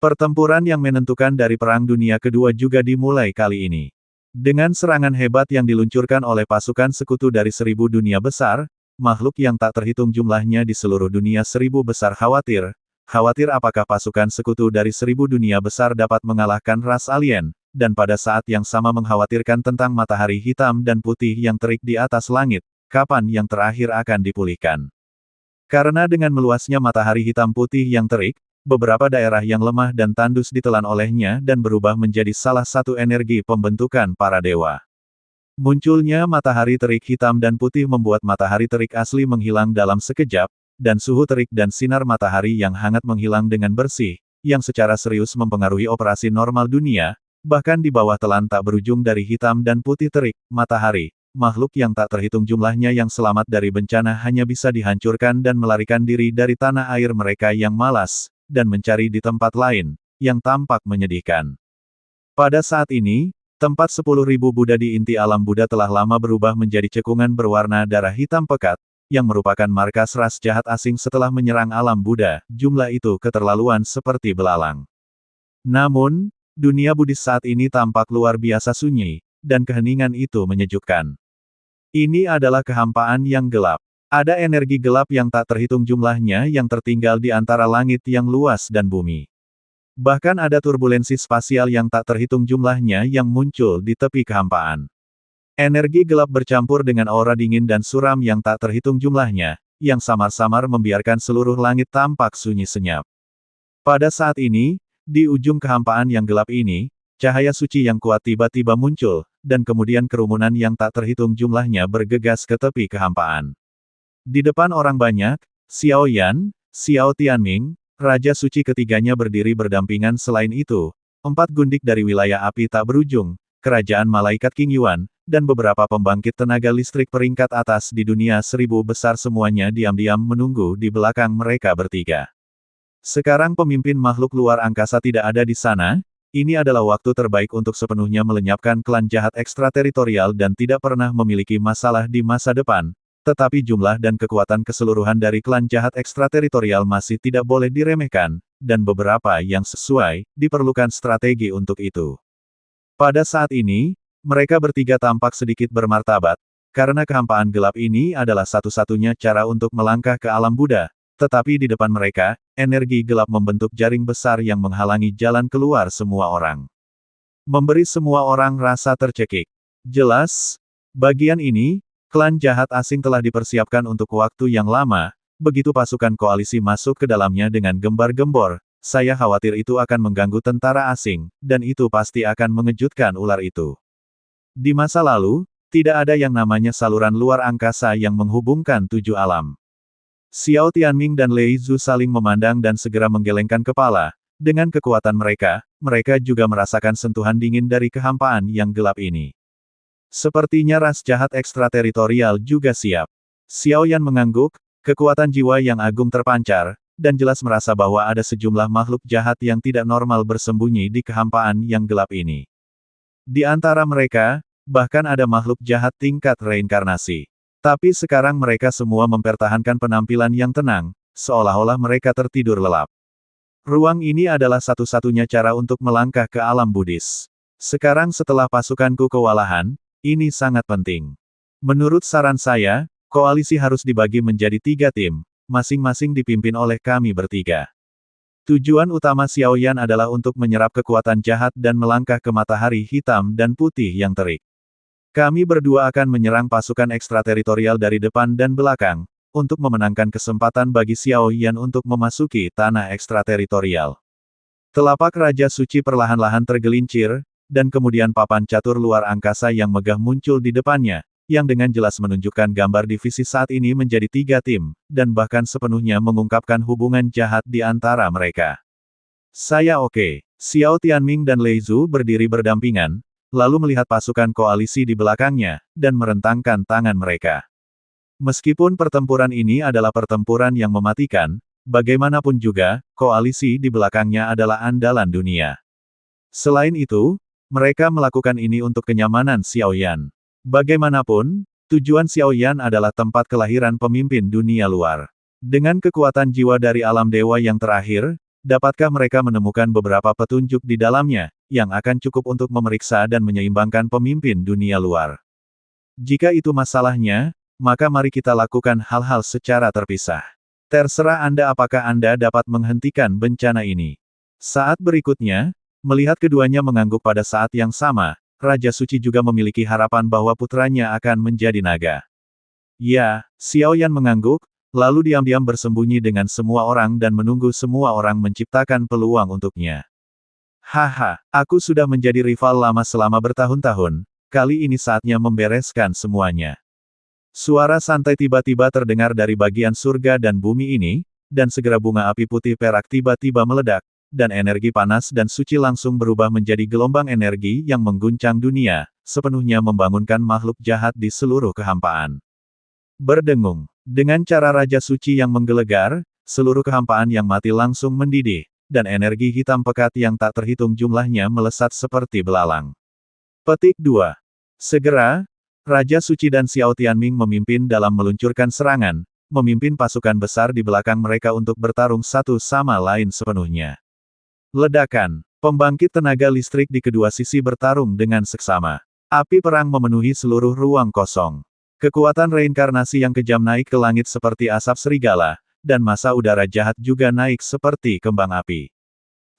Pertempuran yang menentukan dari Perang Dunia Kedua juga dimulai kali ini. Dengan serangan hebat yang diluncurkan oleh pasukan sekutu dari 1000 dunia besar, makhluk yang tak terhitung jumlahnya di seluruh dunia 1000 besar khawatir apakah pasukan sekutu dari 1000 dunia besar dapat mengalahkan ras alien, dan pada saat yang sama mengkhawatirkan tentang matahari hitam dan putih yang terik di atas langit, kapan yang terakhir akan dipulihkan. Karena dengan meluasnya matahari hitam putih yang terik, beberapa daerah yang lemah dan tandus ditelan olehnya dan berubah menjadi salah satu energi pembentukan para dewa. Munculnya matahari terik hitam dan putih membuat matahari terik asli menghilang dalam sekejap, dan suhu terik dan sinar matahari yang hangat menghilang dengan bersih, yang secara serius mempengaruhi operasi normal dunia, bahkan di bawah telan tak berujung dari hitam dan putih terik, matahari. Makhluk yang tak terhitung jumlahnya yang selamat dari bencana hanya bisa dihancurkan dan melarikan diri dari tanah air mereka yang malas, dan mencari di tempat lain, yang tampak menyedihkan. Pada saat ini, tempat 10.000 Buddha di inti alam Buddha telah lama berubah menjadi cekungan berwarna darah hitam pekat, yang merupakan markas ras jahat asing setelah menyerang alam Buddha. Jumlah itu keterlaluan seperti belalang. Namun, dunia Buddhis saat ini tampak luar biasa sunyi, dan keheningan itu menyejukkan. Ini adalah kehampaan yang gelap. Ada energi gelap yang tak terhitung jumlahnya yang tertinggal di antara langit yang luas dan bumi. Bahkan ada turbulensi spasial yang tak terhitung jumlahnya yang muncul di tepi kehampaan. Energi gelap bercampur dengan aura dingin dan suram yang tak terhitung jumlahnya, yang samar-samar membiarkan seluruh langit tampak sunyi senyap. Pada saat ini, di ujung kehampaan yang gelap ini, cahaya suci yang kuat tiba-tiba muncul, dan kemudian kerumunan yang tak terhitung jumlahnya bergegas ke tepi kehampaan. Di depan orang banyak, Xiao Yan, Xiao Tianming, Raja Suci ketiganya berdiri berdampingan. Selain itu, 4 gundik dari wilayah api tak berujung, Kerajaan Malaikat King Yuan, dan beberapa pembangkit tenaga listrik peringkat atas di dunia 1000 besar semuanya diam-diam menunggu di belakang mereka bertiga. Sekarang pemimpin makhluk luar angkasa tidak ada di sana. Ini adalah waktu terbaik untuk sepenuhnya melenyapkan klan jahat ekstrateritorial dan tidak pernah memiliki masalah di masa depan, tetapi jumlah dan kekuatan keseluruhan dari klan jahat ekstrateritorial masih tidak boleh diremehkan, dan beberapa yang sesuai, diperlukan strategi untuk itu. Pada saat ini, mereka bertiga tampak sedikit bermartabat, karena kehampaan gelap ini adalah satu-satunya cara untuk melangkah ke alam Buddha. Tetapi di depan mereka, energi gelap membentuk jaring besar yang menghalangi jalan keluar semua orang. Memberi semua orang rasa tercekik. Jelas, bagian ini, klan jahat asing telah dipersiapkan untuk waktu yang lama. Begitu pasukan koalisi masuk ke dalamnya dengan gembar-gembor, saya khawatir itu akan mengganggu tentara asing, dan itu pasti akan mengejutkan ular itu. Di masa lalu, tidak ada yang namanya saluran luar angkasa yang menghubungkan 7 alam. Xiao Tianming dan Lei Zhu saling memandang dan segera menggelengkan kepala. Dengan kekuatan mereka, mereka juga merasakan sentuhan dingin dari kehampaan yang gelap ini. Sepertinya ras jahat ekstrateritorial juga siap. Xiao Yan mengangguk, kekuatan jiwa yang agung terpancar, dan jelas merasa bahwa ada sejumlah makhluk jahat yang tidak normal bersembunyi di kehampaan yang gelap ini. Di antara mereka, bahkan ada makhluk jahat tingkat reinkarnasi. Tapi sekarang mereka semua mempertahankan penampilan yang tenang, seolah-olah mereka tertidur lelap. Ruang ini adalah satu-satunya cara untuk melangkah ke alam Buddhis. Sekarang setelah pasukanku kewalahan, ini sangat penting. Menurut saran saya, koalisi harus dibagi menjadi 3 tim, masing-masing dipimpin oleh kami bertiga. Tujuan utama Xiao Yan adalah untuk menyerap kekuatan jahat dan melangkah ke matahari hitam dan putih yang terik. Kami berdua akan menyerang pasukan ekstrateritorial dari depan dan belakang, untuk memenangkan kesempatan bagi Xiao Yan untuk memasuki tanah ekstrateritorial. Telapak Raja Suci perlahan-lahan tergelincir, dan kemudian papan catur luar angkasa yang megah muncul di depannya, yang dengan jelas menunjukkan gambar divisi saat ini menjadi 3 tim, dan bahkan sepenuhnya mengungkapkan hubungan jahat di antara mereka. Saya oke. Xiao Tianming dan Lei Zhu berdiri berdampingan, lalu melihat pasukan koalisi di belakangnya, dan merentangkan tangan mereka. Meskipun pertempuran ini adalah pertempuran yang mematikan, bagaimanapun juga, koalisi di belakangnya adalah andalan dunia. Selain itu, mereka melakukan ini untuk kenyamanan Xiao Yan. Bagaimanapun, tujuan Xiao Yan adalah tempat kelahiran pemimpin dunia luar. Dengan kekuatan jiwa dari alam dewa yang terakhir, Dapatkah mereka menemukan beberapa petunjuk di dalamnya, yang akan cukup untuk memeriksa dan menyeimbangkan pemimpin dunia luar? Jika itu masalahnya, maka mari kita lakukan hal-hal secara terpisah. Terserah Anda apakah Anda dapat menghentikan bencana ini. Saat berikutnya, melihat keduanya mengangguk pada saat yang sama, Raja Suci juga memiliki harapan bahwa putranya akan menjadi naga. Ya, Xiao Yan mengangguk, lalu diam-diam bersembunyi dengan semua orang dan menunggu semua orang menciptakan peluang untuknya. Haha, aku sudah menjadi rival lama selama bertahun-tahun, kali ini saatnya membereskan semuanya. Suara santai tiba-tiba terdengar dari bagian surga dan bumi ini, dan segera bunga api putih perak tiba-tiba meledak, dan energi panas dan suci langsung berubah menjadi gelombang energi yang mengguncang dunia, sepenuhnya membangunkan makhluk jahat di seluruh kehampaan. Berdengung. Dengan cara Raja Suci yang menggelegar, seluruh kehampaan yang mati langsung mendidih, dan energi hitam pekat yang tak terhitung jumlahnya melesat seperti belalang. Petik 2. Segera, Raja Suci dan Xiao Tianming memimpin dalam meluncurkan serangan, memimpin pasukan besar di belakang mereka untuk bertarung satu sama lain sepenuhnya. Ledakan. Pembangkit tenaga listrik di kedua sisi bertarung dengan seksama. Api perang memenuhi seluruh ruang kosong. Kekuatan reinkarnasi yang kejam naik ke langit seperti asap serigala, dan massa udara jahat juga naik seperti kembang api.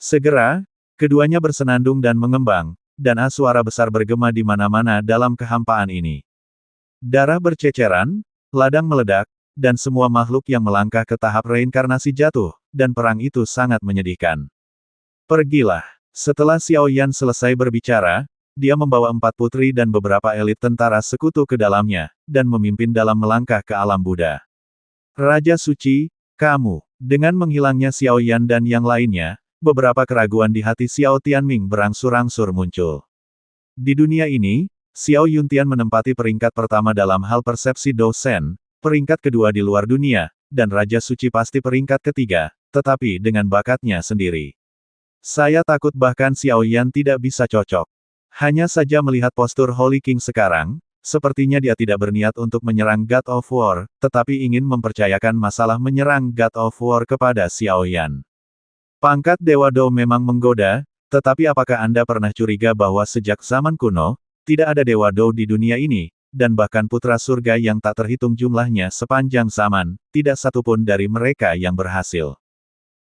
Segera, keduanya bersenandung dan mengembang, dan suara besar bergema di mana-mana dalam kehampaan ini. Darah berceceran, ladang meledak, dan semua makhluk yang melangkah ke tahap reinkarnasi jatuh, dan perang itu sangat menyedihkan. Pergilah. Setelah Xiao Yan selesai berbicara, dia membawa 4 putri dan beberapa elit tentara sekutu ke dalamnya, dan memimpin dalam melangkah ke alam Buddha. Raja Suci, kamu. Dengan menghilangnya Xiao Yan dan yang lainnya, beberapa keraguan di hati Xiao Tianming berangsur-angsur muncul. Di dunia ini, Xiao Yuntian menempati peringkat pertama dalam hal persepsi dosen, peringkat kedua di luar dunia, dan Raja Suci pasti peringkat ketiga, tetapi dengan bakatnya sendiri. Saya takut bahkan Xiao Yan tidak bisa cocok. Hanya saja melihat postur Holy King sekarang, sepertinya dia tidak berniat untuk menyerang God of War, tetapi ingin mempercayakan masalah menyerang God of War kepada Xiao Yan. Pangkat Dewa Dou memang menggoda, tetapi apakah Anda pernah curiga bahwa sejak zaman kuno, tidak ada Dewa Dou di dunia ini, dan bahkan putra surga yang tak terhitung jumlahnya sepanjang zaman, tidak satupun dari mereka yang berhasil.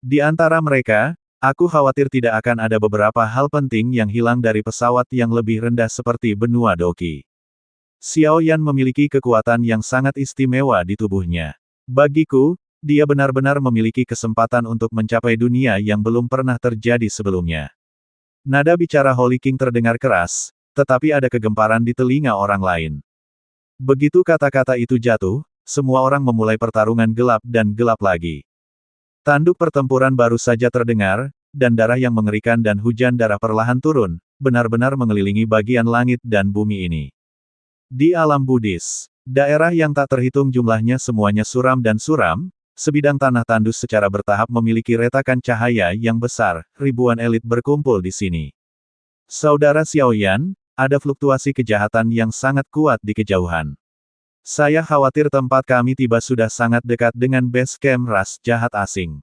Di antara mereka, aku khawatir tidak akan ada beberapa hal penting yang hilang dari pesawat yang lebih rendah seperti benua Doki. Xiao Yan memiliki kekuatan yang sangat istimewa di tubuhnya. Bagiku, dia benar-benar memiliki kesempatan untuk mencapai dunia yang belum pernah terjadi sebelumnya. Nada bicara Holy King terdengar keras, tetapi ada kegemparan di telinga orang lain. Begitu kata-kata itu jatuh, semua orang memulai pertarungan gelap dan gelap lagi. Tanduk pertempuran baru saja terdengar, dan darah yang mengerikan dan hujan darah perlahan turun, benar-benar mengelilingi bagian langit dan bumi ini. Di alam Buddhis, daerah yang tak terhitung jumlahnya semuanya suram dan suram, sebidang tanah tandus secara bertahap memiliki retakan cahaya yang besar, ribuan elit berkumpul di sini. Saudara Xiao Yan, ada fluktuasi kejahatan yang sangat kuat di kejauhan. Saya khawatir tempat kami tiba sudah sangat dekat dengan base camp ras jahat asing.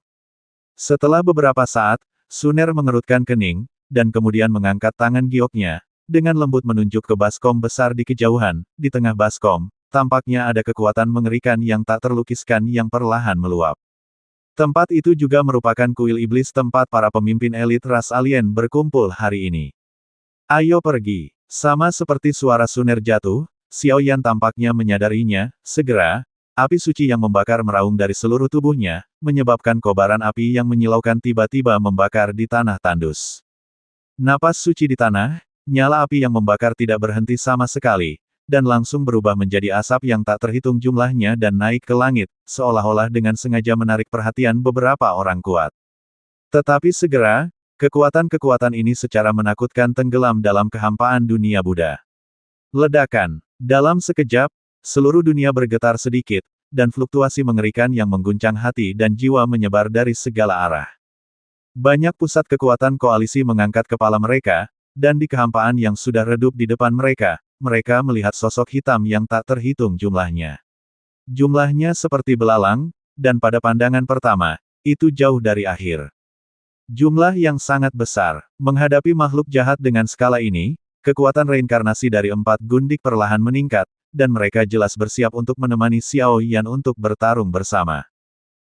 Setelah beberapa saat, Suner mengerutkan kening, dan kemudian mengangkat tangan gioknya, dengan lembut menunjuk ke baskom besar di kejauhan. Di tengah baskom, tampaknya ada kekuatan mengerikan yang tak terlukiskan yang perlahan meluap. Tempat itu juga merupakan kuil iblis tempat para pemimpin elit ras alien berkumpul hari ini. Ayo pergi. Sama seperti suara Suner jatuh, Xiao Yan tampaknya menyadarinya. Segera, api suci yang membakar meraung dari seluruh tubuhnya, menyebabkan kobaran api yang menyilaukan tiba-tiba membakar di tanah tandus. Napas suci di tanah, nyala api yang membakar tidak berhenti sama sekali, dan langsung berubah menjadi asap yang tak terhitung jumlahnya dan naik ke langit, seolah-olah dengan sengaja menarik perhatian beberapa orang kuat. Tetapi segera, kekuatan-kekuatan ini secara menakutkan tenggelam dalam kehampaan dunia Buddha. Ledakan. Dalam sekejap, seluruh dunia bergetar sedikit, dan fluktuasi mengerikan yang mengguncang hati dan jiwa menyebar dari segala arah. Banyak pusat kekuatan koalisi mengangkat kepala mereka, dan di kehampaan yang sudah redup di depan mereka, mereka melihat sosok hitam yang tak terhitung jumlahnya. Jumlahnya seperti belalang, dan pada pandangan pertama, itu jauh dari akhir. Jumlah yang sangat besar. Menghadapi makhluk jahat dengan skala ini, kekuatan reinkarnasi dari 4 gundik perlahan meningkat, dan mereka jelas bersiap untuk menemani Xiao Yan untuk bertarung bersama.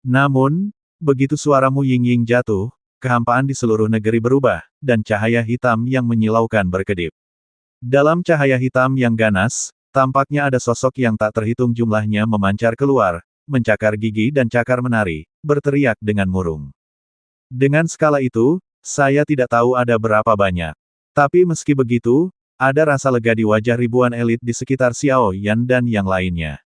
Namun, begitu suara Mu Yingying jatuh, kehampaan di seluruh negeri berubah, dan cahaya hitam yang menyilaukan berkedip. Dalam cahaya hitam yang ganas, tampaknya ada sosok yang tak terhitung jumlahnya memancar keluar, mencakar gigi dan cakar menari, berteriak dengan murung. Dengan skala itu, saya tidak tahu ada berapa banyak. Tapi meski begitu, ada rasa lega di wajah ribuan elit di sekitar Xiao Yan dan yang lainnya.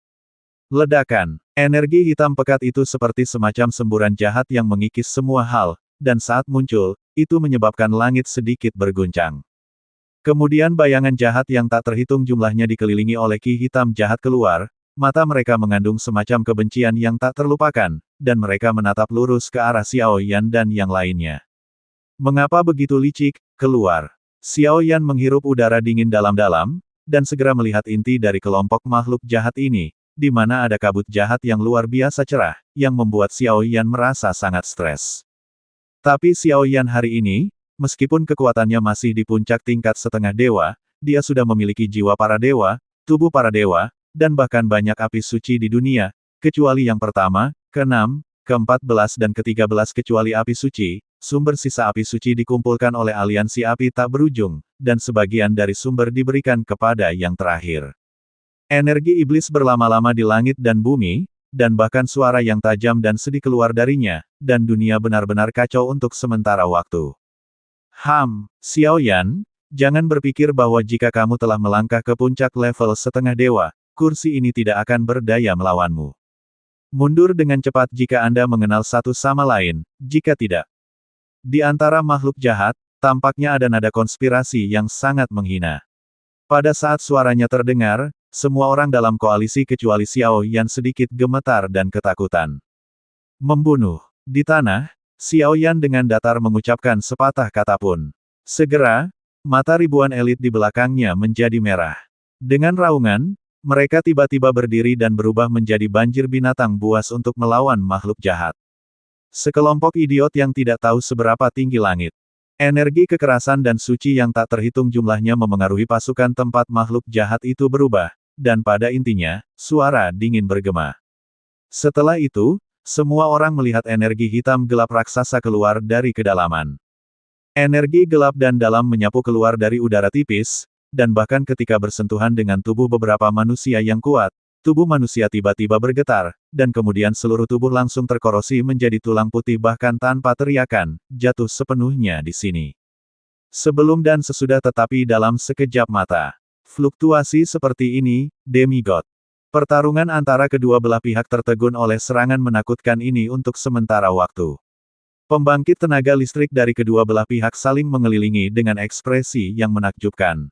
Ledakan. Energi hitam pekat itu seperti semacam semburan jahat yang mengikis semua hal, dan saat muncul, itu menyebabkan langit sedikit berguncang. Kemudian bayangan jahat yang tak terhitung jumlahnya dikelilingi oleh ki hitam jahat keluar, mata mereka mengandung semacam kebencian yang tak terlupakan, dan mereka menatap lurus ke arah Xiao Yan dan yang lainnya. Mengapa begitu licik? Keluar. Xiao Yan menghirup udara dingin dalam-dalam, dan segera melihat inti dari kelompok makhluk jahat ini, di mana ada kabut jahat yang luar biasa cerah, yang membuat Xiao Yan merasa sangat stres. Tapi Xiao Yan hari ini, meskipun kekuatannya masih di puncak tingkat setengah dewa, dia sudah memiliki jiwa para dewa, tubuh para dewa, dan bahkan banyak api suci di dunia, kecuali yang pertama, ke-6, ke-14 dan ke-13 kecuali api suci. Sumber sisa api suci dikumpulkan oleh aliansi api tak berujung, dan sebagian dari sumber diberikan kepada yang terakhir. Energi iblis berlama-lama di langit dan bumi, dan bahkan suara yang tajam dan sedih keluar darinya, dan dunia benar-benar kacau untuk sementara waktu. Xiao Yan, jangan berpikir bahwa jika kamu telah melangkah ke puncak level setengah dewa, kursi ini tidak akan berdaya melawanmu. Mundur dengan cepat jika Anda mengenal satu sama lain, jika tidak. Di antara makhluk jahat, tampaknya ada nada konspirasi yang sangat menghina. Pada saat suaranya terdengar, semua orang dalam koalisi kecuali Xiao Yan sedikit gemetar dan ketakutan. Membunuh. Di tanah, Xiao Yan dengan datar mengucapkan sepatah kata pun. Segera, mata ribuan elit di belakangnya menjadi merah. Dengan raungan, mereka tiba-tiba berdiri dan berubah menjadi banjir binatang buas untuk melawan makhluk jahat. Sekelompok idiot yang tidak tahu seberapa tinggi langit. Energi kekerasan dan suci yang tak terhitung jumlahnya memengaruhi pasukan tempat makhluk jahat itu berubah, dan pada intinya, suara dingin bergema. Setelah itu, semua orang melihat energi hitam gelap raksasa keluar dari kedalaman. Energi gelap dan dalam menyapu keluar dari udara tipis, dan bahkan ketika bersentuhan dengan tubuh beberapa manusia yang kuat, tubuh manusia tiba-tiba bergetar, dan kemudian seluruh tubuh langsung terkorosi menjadi tulang putih bahkan tanpa teriakan, jatuh sepenuhnya di sini. Sebelum dan sesudah tetapi dalam sekejap mata. Fluktuasi seperti ini, demigod. Pertarungan antara kedua belah pihak tertegun oleh serangan menakutkan ini untuk sementara waktu. Pembangkit tenaga listrik dari kedua belah pihak saling mengelilingi dengan ekspresi yang menakjubkan.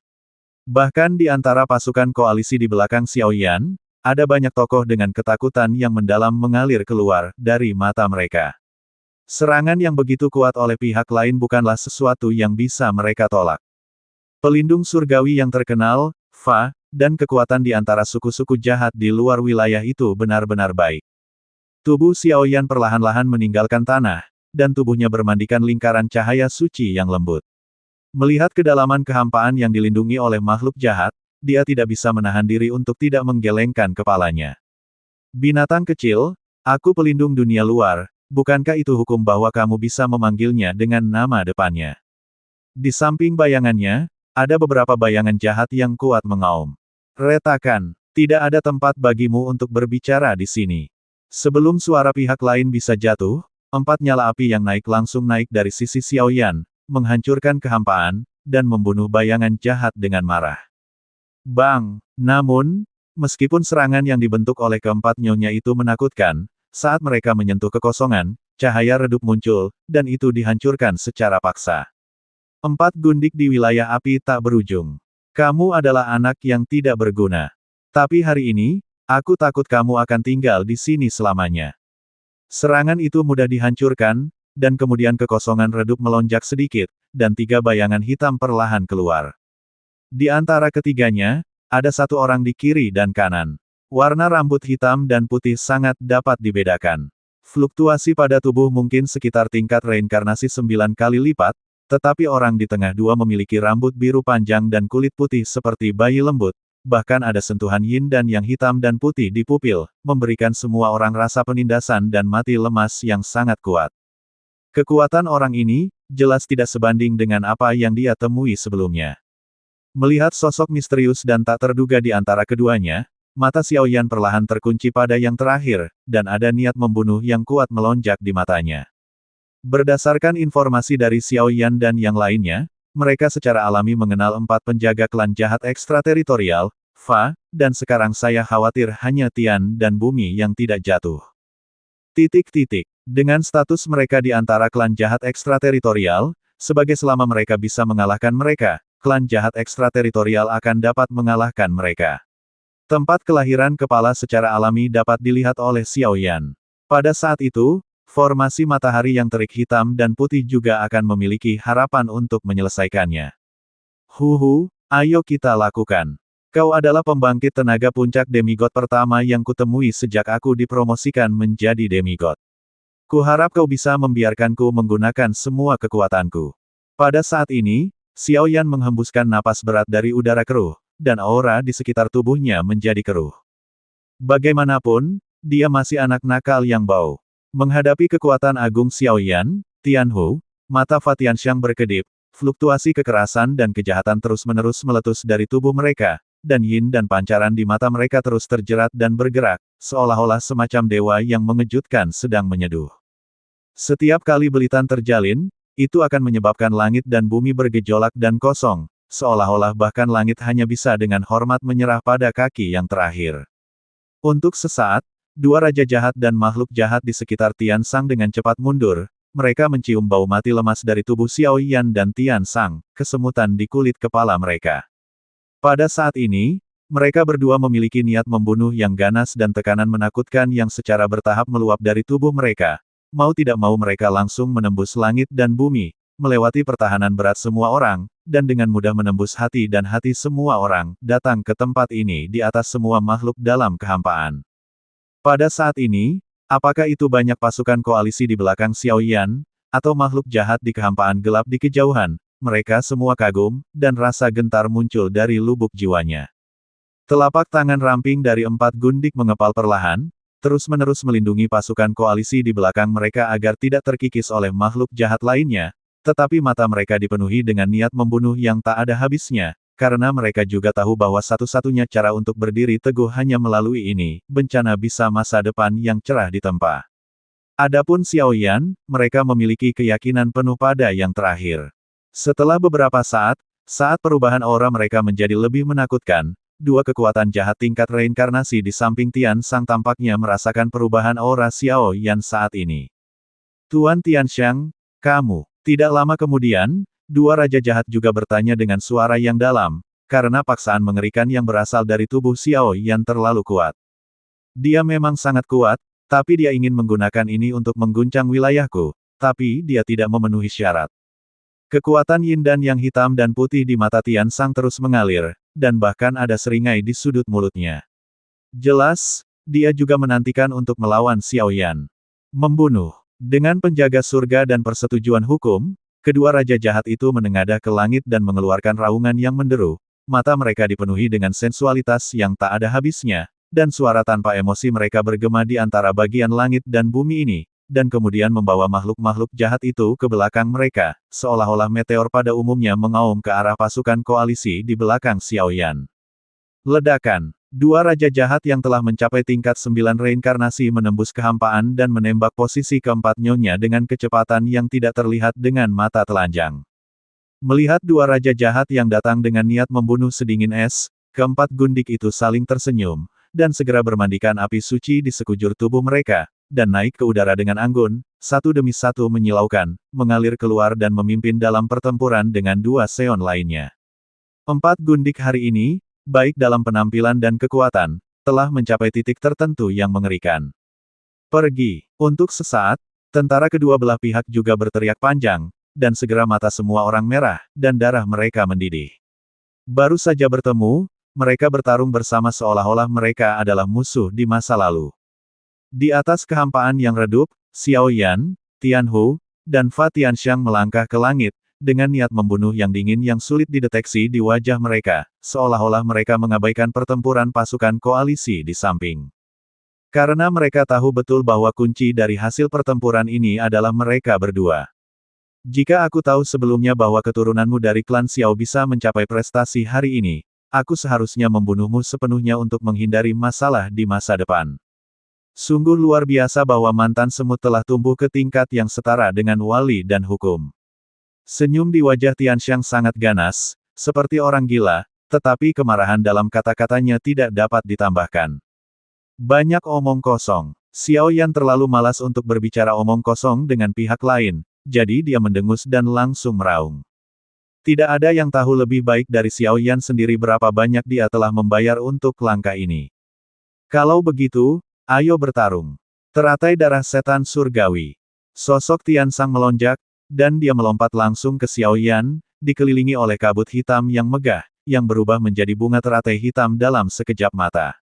Bahkan di antara pasukan koalisi di belakang Xiao Yan, ada banyak tokoh dengan ketakutan yang mendalam mengalir keluar dari mata mereka. Serangan yang begitu kuat oleh pihak lain bukanlah sesuatu yang bisa mereka tolak. Pelindung surgawi yang terkenal, Fa, dan kekuatan di antara suku-suku jahat di luar wilayah itu benar-benar baik. Tubuh Xiao Yan perlahan-lahan meninggalkan tanah, dan tubuhnya bermandikan lingkaran cahaya suci yang lembut. Melihat kedalaman kehampaan yang dilindungi oleh makhluk jahat, dia tidak bisa menahan diri untuk tidak menggelengkan kepalanya. Binatang kecil, aku pelindung dunia luar, bukankah itu hukum bahwa kamu bisa memanggilnya dengan nama depannya? Di samping bayangannya, ada beberapa bayangan jahat yang kuat mengaum. Retakan, tidak ada tempat bagimu untuk berbicara di sini. Sebelum suara pihak lain bisa jatuh, 4 nyala api yang naik langsung naik dari sisi Xiao Yan, menghancurkan kehampaan, dan membunuh bayangan jahat dengan marah. Bang! Namun, meskipun serangan yang dibentuk oleh keempat nyonya itu menakutkan, saat mereka menyentuh kekosongan, cahaya redup muncul, dan itu dihancurkan secara paksa. 4 gundik di wilayah api tak berujung. Kamu adalah anak yang tidak berguna. Tapi hari ini, aku takut kamu akan tinggal di sini selamanya. Serangan itu mudah dihancurkan, dan kemudian kekosongan redup melonjak sedikit, dan 3 bayangan hitam perlahan keluar. Di antara ketiganya, ada 1 orang di kiri dan kanan. Warna rambut hitam dan putih sangat dapat dibedakan. Fluktuasi pada tubuh mungkin sekitar tingkat reinkarnasi 9 kali lipat, tetapi orang di tengah dua memiliki rambut biru panjang dan kulit putih seperti bayi lembut, bahkan ada sentuhan yin dan yang hitam dan putih di pupil, memberikan semua orang rasa penindasan dan mati lemas yang sangat kuat. Kekuatan orang ini, jelas tidak sebanding dengan apa yang dia temui sebelumnya. Melihat sosok misterius dan tak terduga di antara keduanya, mata Xiaoyan perlahan terkunci pada yang terakhir, dan ada niat membunuh yang kuat melonjak di matanya. Berdasarkan informasi dari Xiaoyan dan yang lainnya, mereka secara alami mengenal 4 penjaga klan jahat ekstrateritorial, Fa, dan sekarang saya khawatir hanya Tian dan Bumi yang tidak jatuh. Dengan status mereka di antara klan jahat ekstrateritorial, sebagai selama mereka bisa mengalahkan mereka, klan jahat ekstrateritorial akan dapat mengalahkan mereka. Tempat kelahiran kepala secara alami dapat dilihat oleh Xiaoyan. Pada saat itu, formasi matahari yang terik hitam dan putih juga akan memiliki harapan untuk menyelesaikannya. Ayo kita lakukan. Kau adalah pembangkit tenaga puncak demigod pertama yang kutemui sejak aku dipromosikan menjadi demigod. Kuharap kau bisa membiarkanku menggunakan semua kekuatanku. Pada saat ini, Xiaoyan menghembuskan napas berat dari udara keruh, dan aura di sekitar tubuhnya menjadi keruh. Bagaimanapun, dia masih anak nakal yang bau. Menghadapi kekuatan agung Xiaoyan, Tianhu, mata Fa Tianxiang berkedip, fluktuasi kekerasan dan kejahatan terus-menerus meletus dari tubuh mereka, dan yin dan pancaran di mata mereka terus terjerat dan bergerak, seolah-olah semacam dewa yang mengejutkan sedang menyeduh. Setiap kali belitan terjalin, itu akan menyebabkan langit dan bumi bergejolak dan kosong, seolah-olah bahkan langit hanya bisa dengan hormat menyerah pada kaki yang terakhir. Untuk sesaat, dua raja jahat dan makhluk jahat di sekitar Tian Sang dengan cepat mundur, mereka mencium bau mati lemas dari tubuh Xiaoyan dan Tian Sang, kesemutan di kulit kepala mereka. Pada saat ini, mereka berdua memiliki niat membunuh yang ganas dan tekanan menakutkan yang secara bertahap meluap dari tubuh mereka. Mau tidak mau mereka langsung menembus langit dan bumi, melewati pertahanan berat semua orang, dan dengan mudah menembus hati dan hati semua orang, datang ke tempat ini di atas semua makhluk dalam kehampaan. Pada saat ini, apakah itu banyak pasukan koalisi di belakang Xiaoyan, atau makhluk jahat di kehampaan gelap di kejauhan, mereka semua kagum, dan rasa gentar muncul dari lubuk jiwanya. Telapak tangan ramping dari 4 gundik mengepal perlahan, terus-menerus melindungi pasukan koalisi di belakang mereka agar tidak terkikis oleh makhluk jahat lainnya, tetapi mata mereka dipenuhi dengan niat membunuh yang tak ada habisnya, karena mereka juga tahu bahwa satu-satunya cara untuk berdiri teguh hanya melalui ini, bencana bisa masa depan yang cerah ditempa. Adapun Xiaoyan, mereka memiliki keyakinan penuh pada yang terakhir. Setelah beberapa saat perubahan aura mereka menjadi lebih menakutkan, dua kekuatan jahat tingkat reinkarnasi di samping Tian Sang tampaknya merasakan perubahan aura Xiaoyan saat ini. Tuan Tianxiang, kamu. Tidak lama kemudian, dua raja jahat juga bertanya dengan suara yang dalam, karena paksaan mengerikan yang berasal dari tubuh Xiaoyan terlalu kuat. Dia memang sangat kuat, tapi dia ingin menggunakan ini untuk mengguncang wilayahku, tapi dia tidak memenuhi syarat. Kekuatan yin dan yang hitam dan putih di mata Tian Sang terus mengalir, dan bahkan ada seringai di sudut mulutnya. Jelas, dia juga menantikan untuk melawan Xiaoyan. Membunuh. Dengan penjaga surga dan persetujuan hukum, kedua raja jahat itu menengadah ke langit dan mengeluarkan raungan yang menderu. Mata mereka dipenuhi dengan sensualitas yang tak ada habisnya, dan suara tanpa emosi mereka bergema di antara bagian langit dan bumi ini, dan kemudian membawa makhluk-makhluk jahat itu ke belakang mereka, seolah-olah meteor pada umumnya mengaum ke arah pasukan koalisi di belakang Xiaoyan. Ledakan. Dua raja jahat yang telah mencapai tingkat 9 reinkarnasi menembus kehampaan dan menembak posisi keempat nyonya dengan kecepatan yang tidak terlihat dengan mata telanjang. Melihat dua raja jahat yang datang dengan niat membunuh sedingin es, keempat gundik itu saling tersenyum, dan segera bermandikan api suci di sekujur tubuh mereka, dan naik ke udara dengan anggun, satu demi satu menyilaukan, mengalir keluar dan memimpin dalam pertempuran dengan dua seon lainnya. 4 gundik hari ini, baik dalam penampilan dan kekuatan, telah mencapai titik tertentu yang mengerikan. Pergi. Untuk sesaat, tentara kedua belah pihak juga berteriak panjang, dan segera mata semua orang merah, dan darah mereka mendidih. Baru saja bertemu, mereka bertarung bersama seolah-olah mereka adalah musuh di masa lalu. Di atas kehampaan yang redup, Xiao Yan, Tianhu, dan Fa Tianxiang melangkah ke langit, dengan niat membunuh yang dingin yang sulit dideteksi di wajah mereka, seolah-olah mereka mengabaikan pertempuran pasukan koalisi di samping. Karena mereka tahu betul bahwa kunci dari hasil pertempuran ini adalah mereka berdua. Jika aku tahu sebelumnya bahwa keturunanmu dari klan Xiao bisa mencapai prestasi hari ini, aku seharusnya membunuhmu sepenuhnya untuk menghindari masalah di masa depan. Sungguh luar biasa bahwa mantan semut telah tumbuh ke tingkat yang setara dengan wali dan hukum. Senyum di wajah Tianxiang sangat ganas, seperti orang gila, tetapi kemarahan dalam kata-katanya tidak dapat ditambahkan. Banyak omong kosong. Xiao Yan terlalu malas untuk berbicara omong kosong dengan pihak lain, jadi dia mendengus dan langsung meraung. Tidak ada yang tahu lebih baik dari Xiao Yan sendiri berapa banyak dia telah membayar untuk langkah ini. Kalau begitu, ayo bertarung. Teratai darah setan surgawi. Sosok Tiansang melonjak, dan dia melompat langsung ke Xiao Yan, dikelilingi oleh kabut hitam yang megah, yang berubah menjadi bunga teratai hitam dalam sekejap mata.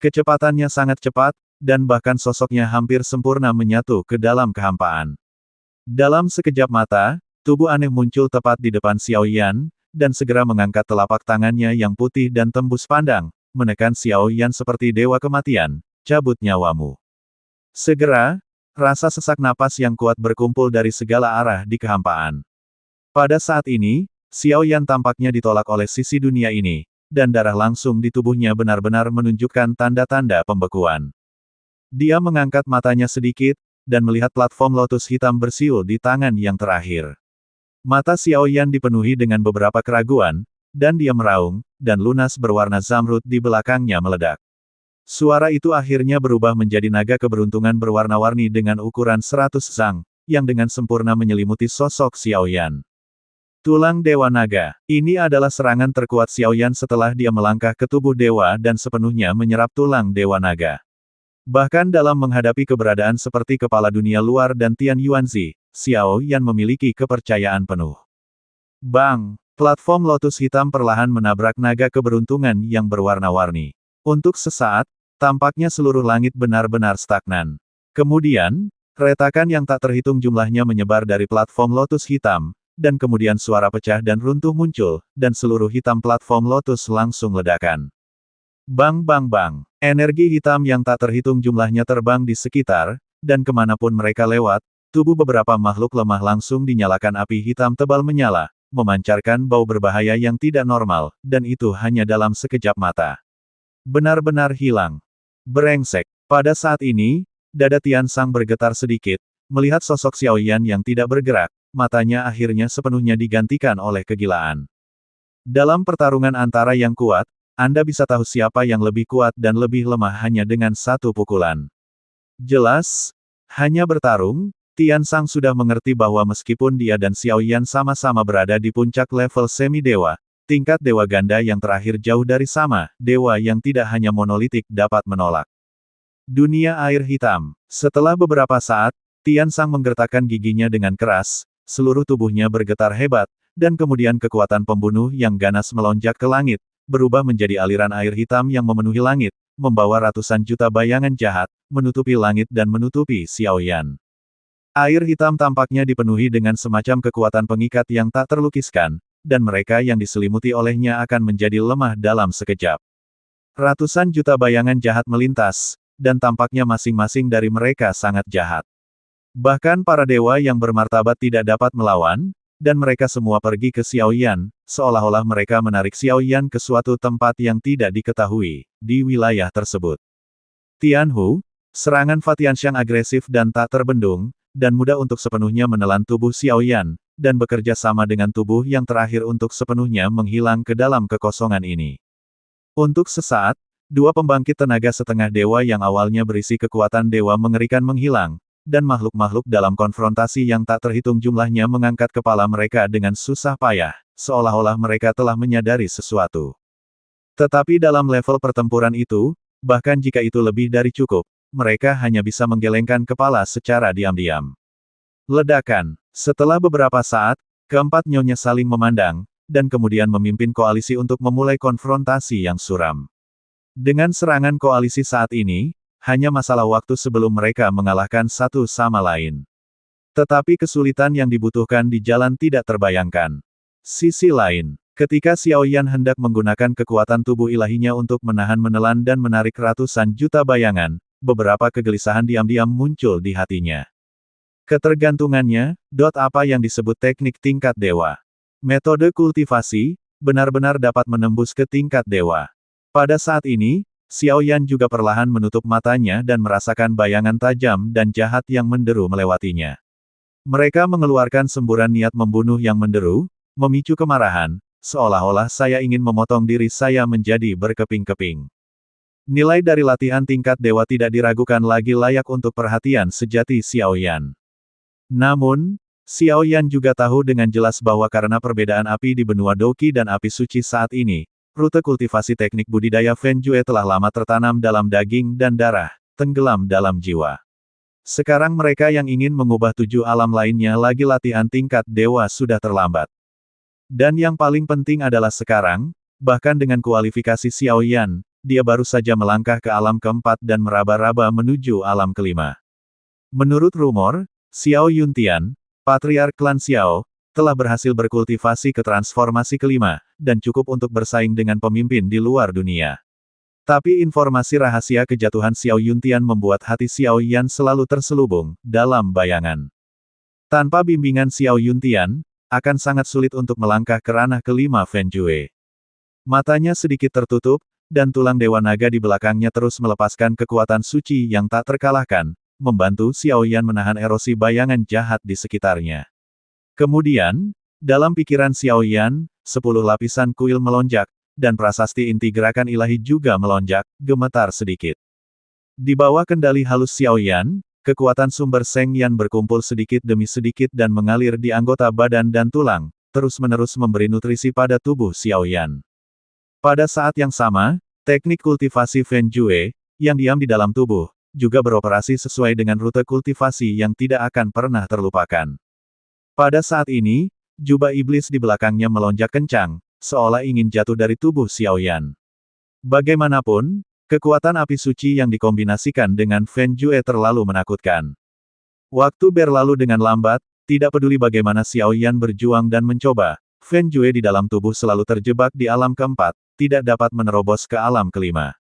Kecepatannya sangat cepat, dan bahkan sosoknya hampir sempurna menyatu ke dalam kehampaan. Dalam sekejap mata, tubuh aneh muncul tepat di depan Xiao Yan, dan segera mengangkat telapak tangannya yang putih dan tembus pandang, menekan Xiao Yan seperti dewa kematian, cabut nyawamu. Segera, rasa sesak napas yang kuat berkumpul dari segala arah di kehampaan. Pada saat ini, Xiao Yan tampaknya ditolak oleh sisi dunia ini, dan darah langsung di tubuhnya benar-benar menunjukkan tanda-tanda pembekuan. Dia mengangkat matanya sedikit, dan melihat platform lotus hitam bersiul di tangan yang terakhir. Mata Xiao Yan dipenuhi dengan beberapa keraguan, dan dia meraung, dan lunas berwarna zamrud di belakangnya meledak. Suara itu akhirnya berubah menjadi naga keberuntungan berwarna-warni dengan ukuran 100 zang, yang dengan sempurna menyelimuti sosok Xiao Yan. Tulang Dewa Naga. Ini adalah serangan terkuat Xiao Yan setelah dia melangkah ke tubuh dewa dan sepenuhnya menyerap tulang Dewa Naga. Bahkan dalam menghadapi keberadaan seperti Kepala Dunia Luar dan Tian Yuanzi, Xiao Yan memiliki kepercayaan penuh. Bang! Platform lotus hitam perlahan menabrak naga keberuntungan yang berwarna-warni. Untuk sesaat, tampaknya seluruh langit benar-benar stagnan. Kemudian, retakan yang tak terhitung jumlahnya menyebar dari platform lotus hitam, dan kemudian suara pecah dan runtuh muncul, dan seluruh hitam platform lotus langsung ledakan. Bang bang bang, energi hitam yang tak terhitung jumlahnya terbang di sekitar, dan kemanapun mereka lewat, tubuh beberapa makhluk lemah langsung dinyalakan api hitam tebal menyala, memancarkan bau berbahaya yang tidak normal, dan itu hanya dalam sekejap mata. Benar-benar hilang. Brengsek. Pada saat ini, dada Tiansang bergetar sedikit, melihat sosok Xiao Yan yang tidak bergerak, matanya akhirnya sepenuhnya digantikan oleh kegilaan. Dalam pertarungan antara yang kuat, Anda bisa tahu siapa yang lebih kuat dan lebih lemah hanya dengan satu pukulan. Jelas, hanya bertarung, Tiansang sudah mengerti bahwa meskipun dia dan Xiao Yan sama-sama berada di puncak level semi-dewa, tingkat dewa ganda yang terakhir jauh dari sama, dewa yang tidak hanya monolitik dapat menolak. Dunia air hitam. Setelah beberapa saat, Tiansang menggertakkan giginya dengan keras, seluruh tubuhnya bergetar hebat, dan kemudian kekuatan pembunuh yang ganas melonjak ke langit, berubah menjadi aliran air hitam yang memenuhi langit, membawa ratusan juta bayangan jahat, menutupi langit dan menutupi Xiao Yan. Air hitam tampaknya dipenuhi dengan semacam kekuatan pengikat yang tak terlukiskan, dan mereka yang diselimuti olehnya akan menjadi lemah dalam sekejap. Ratusan juta bayangan jahat melintas, dan tampaknya masing-masing dari mereka sangat jahat. Bahkan para dewa yang bermartabat tidak dapat melawan, dan mereka semua pergi ke Xiao Yan, seolah-olah mereka menarik Xiao Yan ke suatu tempat yang tidak diketahui, di wilayah tersebut. Tianhu, serangan Fa Tianxiang agresif dan tak terbendung, dan mudah untuk sepenuhnya menelan tubuh Xiao Yan, dan bekerja sama dengan tubuh yang terakhir untuk sepenuhnya menghilang ke dalam kekosongan ini. Untuk sesaat, dua pembangkit tenaga setengah dewa yang awalnya berisi kekuatan dewa mengerikan menghilang, dan makhluk-makhluk dalam konfrontasi yang tak terhitung jumlahnya mengangkat kepala mereka dengan susah payah, seolah-olah mereka telah menyadari sesuatu. Tetapi dalam level pertempuran itu, bahkan jika itu lebih dari cukup, mereka hanya bisa menggelengkan kepala secara diam-diam. Ledakan. Setelah beberapa saat, keempat nyonya saling memandang, dan kemudian memimpin koalisi untuk memulai konfrontasi yang suram. Dengan serangan koalisi saat ini, hanya masalah waktu sebelum mereka mengalahkan satu sama lain. Tetapi kesulitan yang dibutuhkan di jalan tidak terbayangkan. Sisi lain, ketika Xiao Yan hendak menggunakan kekuatan tubuh ilahinya untuk menahan-menelan dan menarik ratusan juta bayangan, beberapa kegelisahan diam-diam muncul di hatinya. Ketergantungannya, apa yang disebut teknik tingkat dewa. Metode kultivasi, benar-benar dapat menembus ke tingkat dewa. Pada saat ini, Xiao Yan juga perlahan menutup matanya dan merasakan bayangan tajam dan jahat yang menderu melewatinya. Mereka mengeluarkan semburan niat membunuh yang menderu, memicu kemarahan, seolah-olah saya ingin memotong diri saya menjadi berkeping-keping. Nilai dari latihan tingkat dewa tidak diragukan lagi layak untuk perhatian sejati Xiao Yan. Namun, Xiao Yan juga tahu dengan jelas bahwa karena perbedaan api di benua Doqi dan api suci saat ini, rute kultivasi teknik budidaya Fenjue telah lama tertanam dalam daging dan darah, tenggelam dalam jiwa. Sekarang mereka yang ingin mengubah 7 alam lainnya lagi latihan tingkat dewa sudah terlambat. Dan yang paling penting adalah sekarang, bahkan dengan kualifikasi Xiao Yan, dia baru saja melangkah ke alam keempat dan meraba-raba menuju alam kelima. Menurut rumor, Xiao Yuntian, patriark klan Xiao, telah berhasil berkultivasi ke transformasi kelima, dan cukup untuk bersaing dengan pemimpin di luar dunia. Tapi informasi rahasia kejatuhan Xiao Yuntian membuat hati Xiao Yan selalu terselubung dalam bayangan. Tanpa bimbingan Xiao Yuntian, akan sangat sulit untuk melangkah ke ranah kelima Fenjue. Matanya sedikit tertutup, dan tulang Dewa Naga di belakangnya terus melepaskan kekuatan suci yang tak terkalahkan, membantu Xiao Yan menahan erosi bayangan jahat di sekitarnya. Kemudian, dalam pikiran Xiao Yan, 10 lapisan kuil melonjak, dan prasasti inti gerakan ilahi juga melonjak, gemetar sedikit. Di bawah kendali halus Xiao Yan, kekuatan sumber Seng Yan berkumpul sedikit demi sedikit dan mengalir di anggota badan dan tulang, terus-menerus memberi nutrisi pada tubuh Xiao Yan. Pada saat yang sama, teknik kultivasi Fenjue, yang diam di dalam tubuh, juga beroperasi sesuai dengan rute kultivasi yang tidak akan pernah terlupakan. Pada saat ini, jubah iblis di belakangnya melonjak kencang, seolah ingin jatuh dari tubuh Xiao Yan. Bagaimanapun, kekuatan api suci yang dikombinasikan dengan Fenjue terlalu menakutkan. Waktu berlalu dengan lambat, tidak peduli bagaimana Xiao Yan berjuang dan mencoba, Fenjue di dalam tubuh selalu terjebak di alam keempat, tidak dapat menerobos ke alam kelima.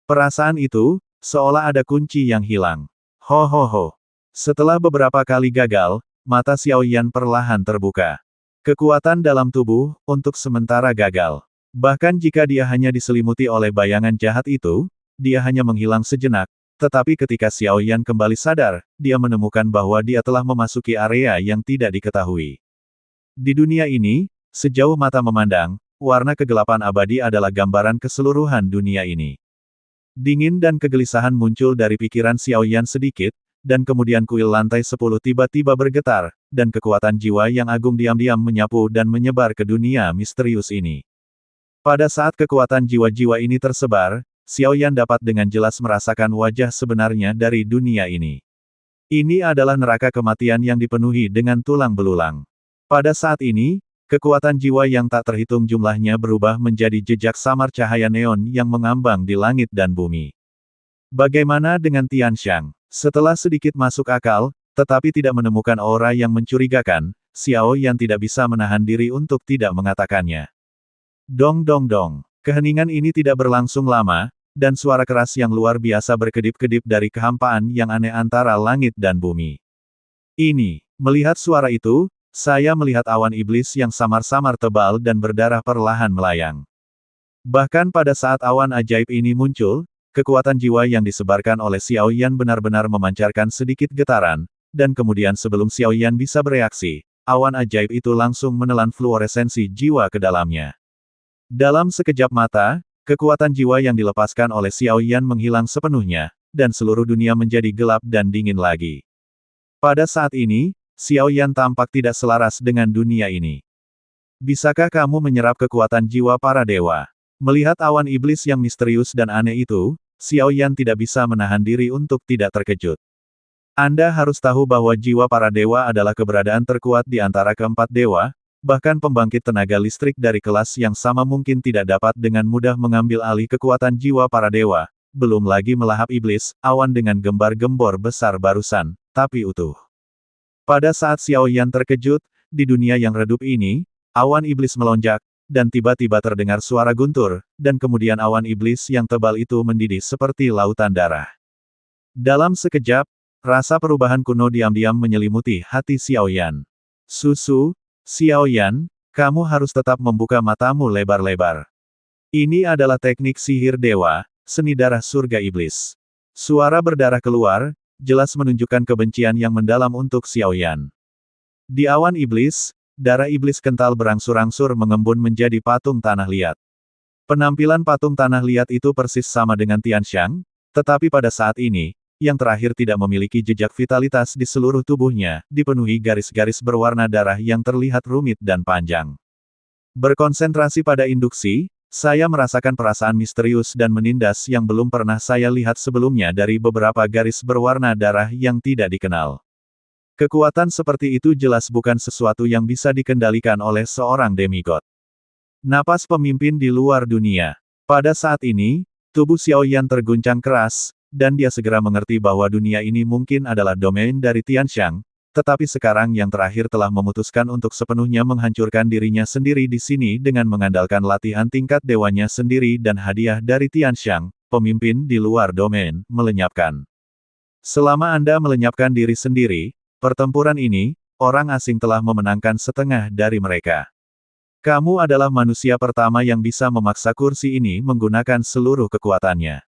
Perasaan itu, seolah ada kunci yang hilang. Ho ho ho. Setelah beberapa kali gagal, mata Xiao Yan perlahan terbuka. Kekuatan dalam tubuh, untuk sementara gagal. Bahkan jika dia hanya diselimuti oleh bayangan jahat itu, dia hanya menghilang sejenak, tetapi ketika Xiao Yan kembali sadar, dia menemukan bahwa dia telah memasuki area yang tidak diketahui. Di dunia ini, sejauh mata memandang, warna kegelapan abadi adalah gambaran keseluruhan dunia ini. Dingin dan kegelisahan muncul dari pikiran Xiao Yan sedikit, dan kemudian kuil lantai 10 tiba-tiba bergetar, dan kekuatan jiwa yang agung diam-diam menyapu dan menyebar ke dunia misterius ini. Pada saat kekuatan jiwa-jiwa ini tersebar, Xiao Yan dapat dengan jelas merasakan wajah sebenarnya dari dunia ini. Ini adalah neraka kematian yang dipenuhi dengan tulang belulang. Pada saat ini, kekuatan jiwa yang tak terhitung jumlahnya berubah menjadi jejak samar cahaya neon yang mengambang di langit dan bumi. Bagaimana dengan Tianxiang? Setelah sedikit masuk akal, tetapi tidak menemukan aura yang mencurigakan, Xiao Yan tidak bisa menahan diri untuk tidak mengatakannya. Dong dong dong. Keheningan ini tidak berlangsung lama, dan suara keras yang luar biasa berkedip-kedip dari kehampaan yang aneh antara langit dan bumi. Melihat suara itu, saya melihat awan iblis yang samar-samar tebal dan berdarah perlahan melayang. Bahkan pada saat awan ajaib ini muncul, kekuatan jiwa yang disebarkan oleh Xiao Yan benar-benar memancarkan sedikit getaran, dan kemudian sebelum Xiao Yan bisa bereaksi, awan ajaib itu langsung menelan fluoresensi jiwa ke dalamnya. Dalam sekejap mata, kekuatan jiwa yang dilepaskan oleh Xiao Yan menghilang sepenuhnya, dan seluruh dunia menjadi gelap dan dingin lagi. Pada saat ini, Xiao Yan tampak tidak selaras dengan dunia ini. Bisakah kamu menyerap kekuatan jiwa para dewa? Melihat awan iblis yang misterius dan aneh itu, Xiao Yan tidak bisa menahan diri untuk tidak terkejut. Anda harus tahu bahwa jiwa para dewa adalah keberadaan terkuat di antara keempat dewa, bahkan pembangkit tenaga listrik dari kelas yang sama mungkin tidak dapat dengan mudah mengambil alih kekuatan jiwa para dewa, belum lagi melahap iblis, awan dengan gembar-gembor besar barusan, tapi utuh. Pada saat Xiao Yan terkejut, di dunia yang redup ini, awan iblis melonjak, dan tiba-tiba terdengar suara guntur, dan kemudian awan iblis yang tebal itu mendidih seperti lautan darah. Dalam sekejap, rasa perubahan kuno diam-diam menyelimuti hati Xiao Yan. Susu, Xiao Yan, kamu harus tetap membuka matamu lebar-lebar. Ini adalah teknik sihir dewa, seni darah surga iblis. Suara berdarah keluar, jelas menunjukkan kebencian yang mendalam untuk Xiao Yan. Di awan iblis, darah iblis kental berangsur-angsur mengembun menjadi patung tanah liat. Penampilan patung tanah liat itu persis sama dengan Tianxiang, tetapi pada saat ini, yang terakhir tidak memiliki jejak vitalitas di seluruh tubuhnya, dipenuhi garis-garis berwarna darah yang terlihat rumit dan panjang. Berkonsentrasi pada induksi, saya merasakan perasaan misterius dan menindas yang belum pernah saya lihat sebelumnya dari beberapa garis berwarna darah yang tidak dikenal. Kekuatan seperti itu jelas bukan sesuatu yang bisa dikendalikan oleh seorang demigod. Napas pemimpin di luar dunia. Pada saat ini, tubuh Xiao Yan terguncang keras, dan dia segera mengerti bahwa dunia ini mungkin adalah domain dari Tianxiang, tetapi sekarang yang terakhir telah memutuskan untuk sepenuhnya menghancurkan dirinya sendiri di sini dengan mengandalkan latihan tingkat dewanya sendiri dan hadiah dari Tianxiang, pemimpin di luar domain, melenyapkan. Selama Anda melenyapkan diri sendiri, pertempuran ini, orang asing telah memenangkan setengah dari mereka. Kamu adalah manusia pertama yang bisa memaksa kursi ini menggunakan seluruh kekuatannya.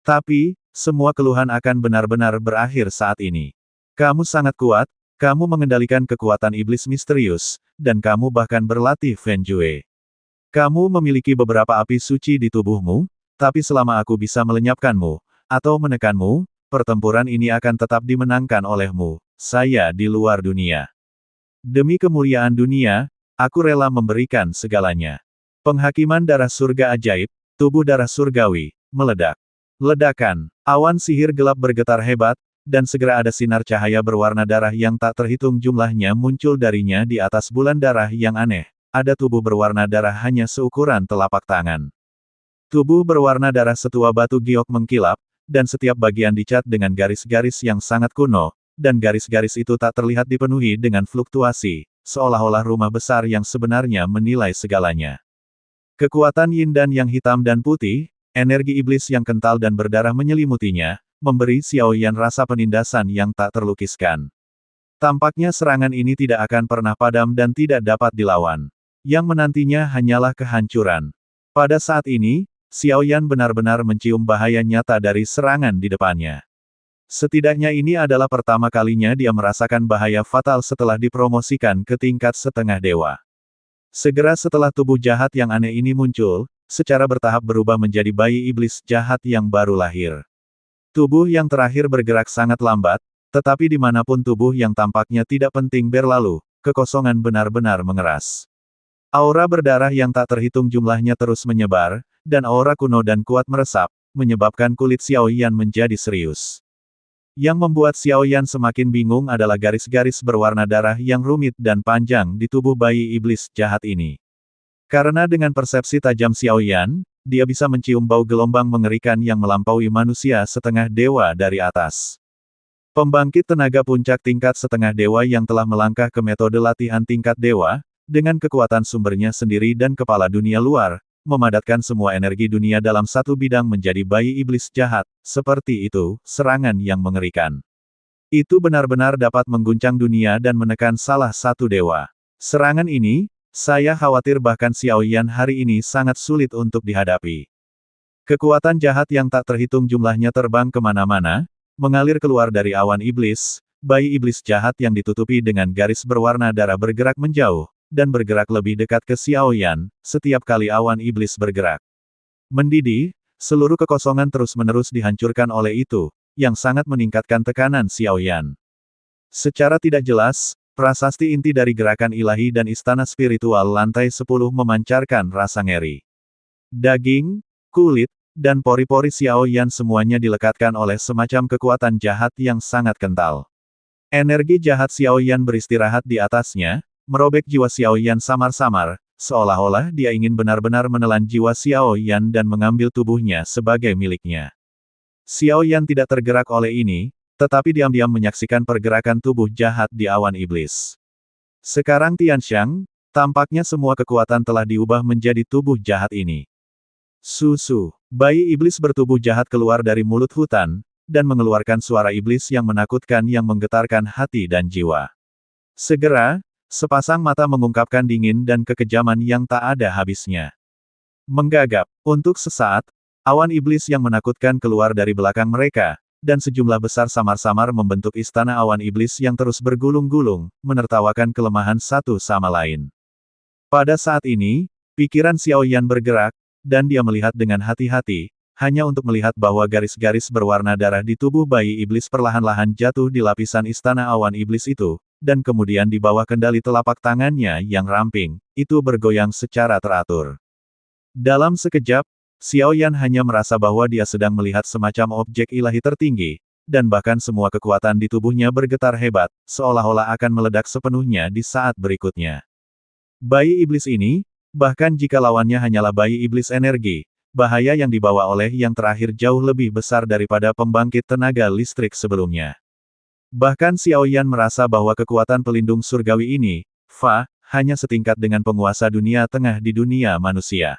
Tapi, semua keluhan akan benar-benar berakhir saat ini. Kamu sangat kuat, kamu mengendalikan kekuatan iblis misterius, dan kamu bahkan berlatih Feng Jue. Kamu memiliki beberapa api suci di tubuhmu, tapi selama aku bisa melenyapkanmu, atau menekanmu, pertempuran ini akan tetap dimenangkan olehmu. Saya di luar dunia. Demi kemuliaan dunia, aku rela memberikan segalanya. Penghakiman darah surga ajaib, tubuh darah surgawi, meledak. Ledakan, awan sihir gelap bergetar hebat, dan segera ada sinar cahaya berwarna darah yang tak terhitung jumlahnya muncul darinya di atas bulan darah yang aneh. Ada tubuh berwarna darah hanya seukuran telapak tangan. Tubuh berwarna darah setua batu giok mengkilap, dan setiap bagian dicat dengan garis-garis yang sangat kuno, dan garis-garis itu tak terlihat dipenuhi dengan fluktuasi, seolah-olah rumah besar yang sebenarnya menilai segalanya. Kekuatan yin dan yang hitam dan putih, energi iblis yang kental dan berdarah menyelimutinya, memberi Xiao Yan rasa penindasan yang tak terlukiskan. Tampaknya serangan ini tidak akan pernah padam dan tidak dapat dilawan. Yang menantinya hanyalah kehancuran. Pada saat ini, Xiao Yan benar-benar mencium bahaya nyata dari serangan di depannya. Setidaknya ini adalah pertama kalinya dia merasakan bahaya fatal setelah dipromosikan ke tingkat setengah dewa. Segera setelah tubuh jahat yang aneh ini muncul, secara bertahap berubah menjadi bayi iblis jahat yang baru lahir. Tubuh yang terakhir bergerak sangat lambat, tetapi dimanapun tubuh yang tampaknya tidak penting berlalu, kekosongan benar-benar mengeras. Aura berdarah yang tak terhitung jumlahnya terus menyebar, dan aura kuno dan kuat meresap, menyebabkan kulit Xiao Yan menjadi serius. Yang membuat Xiao Yan semakin bingung adalah garis-garis berwarna darah yang rumit dan panjang di tubuh bayi iblis jahat ini. Karena dengan persepsi tajam Xiao Yan, dia bisa mencium bau gelombang mengerikan yang melampaui manusia setengah dewa dari atas. Pembangkit tenaga puncak tingkat setengah dewa yang telah melangkah ke metode latihan tingkat dewa, dengan kekuatan sumbernya sendiri dan kepala dunia luar, memadatkan semua energi dunia dalam satu bidang menjadi bayi iblis jahat, seperti itu, serangan yang mengerikan. Itu benar-benar dapat mengguncang dunia dan menekan salah satu dewa. Serangan ini, saya khawatir bahkan Xiao Yan hari ini sangat sulit untuk dihadapi. Kekuatan jahat yang tak terhitung jumlahnya terbang kemana-mana, mengalir keluar dari awan iblis, bayi iblis jahat yang ditutupi dengan garis berwarna darah bergerak menjauh, dan bergerak lebih dekat ke Xiao Yan, setiap kali awan iblis bergerak. Mendidih, seluruh kekosongan terus-menerus dihancurkan oleh itu, yang sangat meningkatkan tekanan Xiao Yan. Secara tidak jelas, prasasti inti dari gerakan ilahi dan istana spiritual lantai 10 memancarkan rasa ngeri. Daging, kulit, dan pori-pori Xiao Yan semuanya dilekatkan oleh semacam kekuatan jahat yang sangat kental. Energi jahat Xiao Yan beristirahat di atasnya, merobek jiwa Xiao Yan samar-samar, seolah-olah dia ingin benar-benar menelan jiwa Xiao Yan dan mengambil tubuhnya sebagai miliknya. Xiao Yan tidak tergerak oleh ini, tetapi diam-diam menyaksikan pergerakan tubuh jahat di awan iblis. Sekarang Tianxiang, tampaknya semua kekuatan telah diubah menjadi tubuh jahat ini. Susu, bayi iblis bertubuh jahat keluar dari mulut hutan, dan mengeluarkan suara iblis yang menakutkan yang menggetarkan hati dan jiwa. Segera, sepasang mata mengungkapkan dingin dan kekejaman yang tak ada habisnya. Menggagap, untuk sesaat, awan iblis yang menakutkan keluar dari belakang mereka, dan sejumlah besar samar-samar membentuk istana awan iblis yang terus bergulung-gulung, menertawakan kelemahan satu sama lain. Pada saat ini, pikiran Xiao Yan bergerak, dan dia melihat dengan hati-hati, hanya untuk melihat bahwa garis-garis berwarna darah di tubuh bayi iblis perlahan-lahan jatuh di lapisan istana awan iblis itu, dan kemudian di bawah kendali telapak tangannya yang ramping, itu bergoyang secara teratur. Dalam sekejap, Xiao Yan hanya merasa bahwa dia sedang melihat semacam objek ilahi tertinggi, dan bahkan semua kekuatan di tubuhnya bergetar hebat, seolah-olah akan meledak sepenuhnya di saat berikutnya. Bayi iblis ini, bahkan jika lawannya hanyalah bayi iblis energi, bahaya yang dibawa oleh yang terakhir jauh lebih besar daripada pembangkit tenaga listrik sebelumnya. Bahkan Xiao Yan merasa bahwa kekuatan pelindung surgawi ini, Fa, hanya setingkat dengan penguasa dunia tengah di dunia manusia.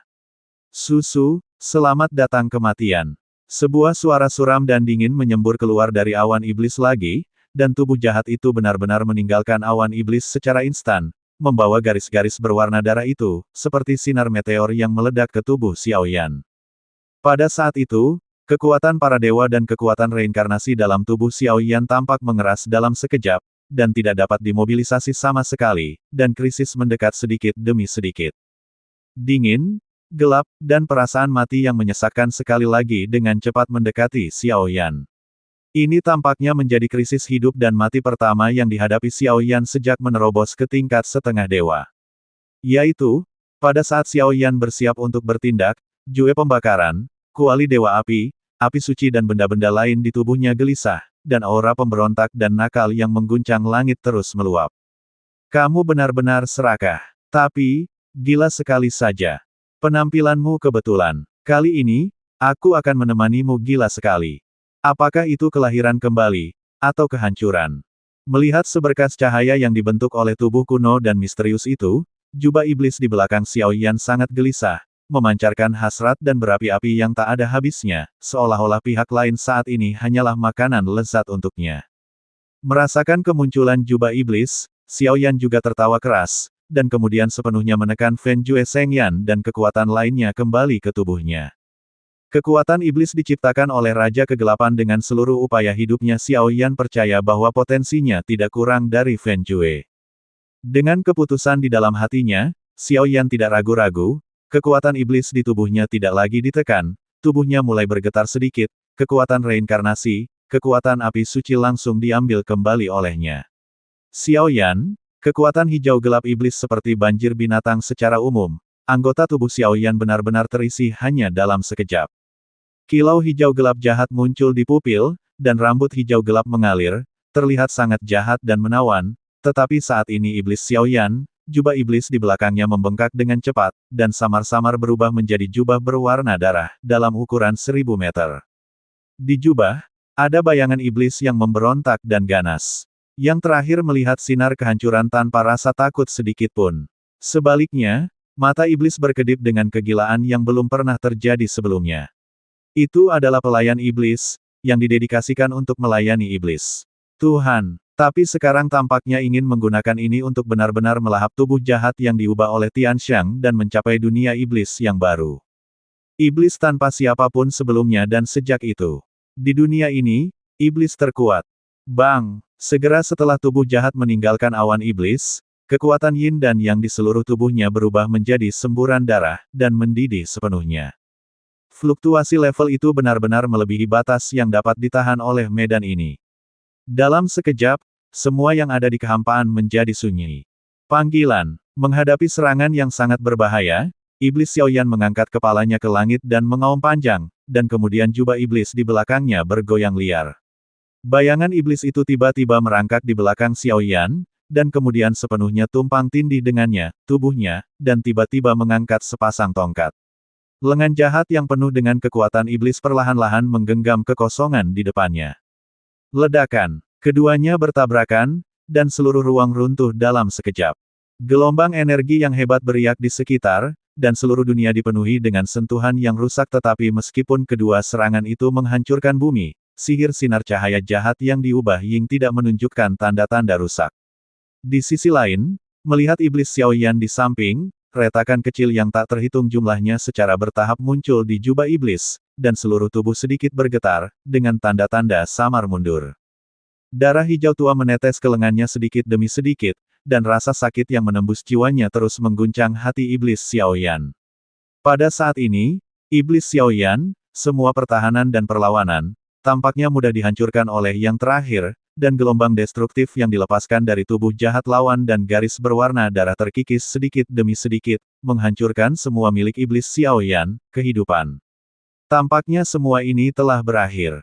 Susu, selamat datang kematian. Sebuah suara suram dan dingin menyembur keluar dari awan iblis lagi, dan tubuh jahat itu benar-benar meninggalkan awan iblis secara instan, membawa garis-garis berwarna darah itu, seperti sinar meteor yang meledak ke tubuh Xiao Yan. Pada saat itu, kekuatan para dewa dan kekuatan reinkarnasi dalam tubuh Xiao Yan tampak mengeras dalam sekejap, dan tidak dapat dimobilisasi sama sekali, dan krisis mendekat sedikit demi sedikit. Dingin, gelap, dan perasaan mati yang menyesakkan sekali lagi dengan cepat mendekati Xiao Yan. Ini tampaknya menjadi krisis hidup dan mati pertama yang dihadapi Xiao Yan sejak menerobos ke tingkat setengah dewa. Yaitu, pada saat Xiao Yan bersiap untuk bertindak, Jue pembakaran, kuali dewa api, api suci dan benda-benda lain di tubuhnya gelisah, dan aura pemberontak dan nakal yang mengguncang langit terus meluap. Kamu benar-benar serakah. Tapi, gila sekali saja. Penampilanmu kebetulan. Kali ini, aku akan menemanimu gila sekali. Apakah itu kelahiran kembali, atau kehancuran? Melihat seberkas cahaya yang dibentuk oleh tubuh kuno dan misterius itu, jubah iblis di belakang Xiao Yan sangat gelisah, memancarkan hasrat dan berapi-api yang tak ada habisnya, seolah-olah pihak lain saat ini hanyalah makanan lezat untuknya. Merasakan kemunculan jubah iblis, Xiao Yan juga tertawa keras, dan kemudian sepenuhnya menekan Fen Jue Shengyan dan kekuatan lainnya kembali ke tubuhnya. Kekuatan iblis diciptakan oleh Raja Kegelapan dengan seluruh upaya hidupnya. Xiao Yan percaya bahwa potensinya tidak kurang dari Fen Jue. Dengan keputusan di dalam hatinya, Xiao Yan tidak ragu-ragu, kekuatan iblis di tubuhnya tidak lagi ditekan, tubuhnya mulai bergetar sedikit, kekuatan reinkarnasi, kekuatan api suci langsung diambil kembali olehnya. Xiao Yan, kekuatan hijau gelap iblis seperti banjir binatang secara umum, anggota tubuh Xiao Yan benar-benar terisi hanya dalam sekejap. Kilau hijau gelap jahat muncul di pupil, dan rambut hijau gelap mengalir, terlihat sangat jahat dan menawan, tetapi saat ini iblis Xiao Yan, jubah iblis di belakangnya membengkak dengan cepat, dan samar-samar berubah menjadi jubah berwarna darah, dalam ukuran 1000 meter. Di jubah, ada bayangan iblis yang memberontak dan ganas. Yang terakhir melihat sinar kehancuran tanpa rasa takut sedikit pun. Sebaliknya, mata iblis berkedip dengan kegilaan yang belum pernah terjadi sebelumnya. Itu adalah pelayan iblis, yang didedikasikan untuk melayani iblis. Tuhan, tapi sekarang tampaknya ingin menggunakan ini untuk benar-benar melahap tubuh jahat yang diubah oleh Tianxiang dan mencapai dunia iblis yang baru. Iblis tanpa siapapun sebelumnya dan sejak itu. Di dunia ini, iblis terkuat. Bang! Segera setelah tubuh jahat meninggalkan awan iblis, kekuatan yin dan yang di seluruh tubuhnya berubah menjadi semburan darah, dan mendidih sepenuhnya. Fluktuasi level itu benar-benar melebihi batas yang dapat ditahan oleh medan ini. Dalam sekejap, semua yang ada di kehampaan menjadi sunyi. Panggilan, menghadapi serangan yang sangat berbahaya, iblis Xiao Yan mengangkat kepalanya ke langit dan mengaum panjang, dan kemudian jubah iblis di belakangnya bergoyang liar. Bayangan iblis itu tiba-tiba merangkak di belakang Xiao Yan, dan kemudian sepenuhnya tumpang tindih dengannya, tubuhnya, dan tiba-tiba mengangkat sepasang tongkat. Lengan jahat yang penuh dengan kekuatan iblis perlahan-lahan menggenggam kekosongan di depannya. Ledakan. Keduanya bertabrakan, dan seluruh ruang runtuh dalam sekejap. Gelombang energi yang hebat beriak di sekitar, dan seluruh dunia dipenuhi dengan sentuhan yang rusak tetapi meskipun kedua serangan itu menghancurkan bumi, sihir sinar cahaya jahat yang diubah Ying tidak menunjukkan tanda-tanda rusak. Di sisi lain, melihat iblis Xiaoyan di samping, retakan kecil yang tak terhitung jumlahnya secara bertahap muncul di jubah iblis, dan seluruh tubuh sedikit bergetar, dengan tanda-tanda samar mundur. Darah hijau tua menetes ke lengannya sedikit demi sedikit, dan rasa sakit yang menembus jiwanya terus mengguncang hati iblis Xiaoyan. Pada saat ini, iblis Xiaoyan, semua pertahanan dan perlawanan, tampaknya mudah dihancurkan oleh yang terakhir, dan gelombang destruktif yang dilepaskan dari tubuh jahat lawan dan garis berwarna darah terkikis sedikit demi sedikit, menghancurkan semua milik iblis Xiaoyan, kehidupan. Tampaknya semua ini telah berakhir.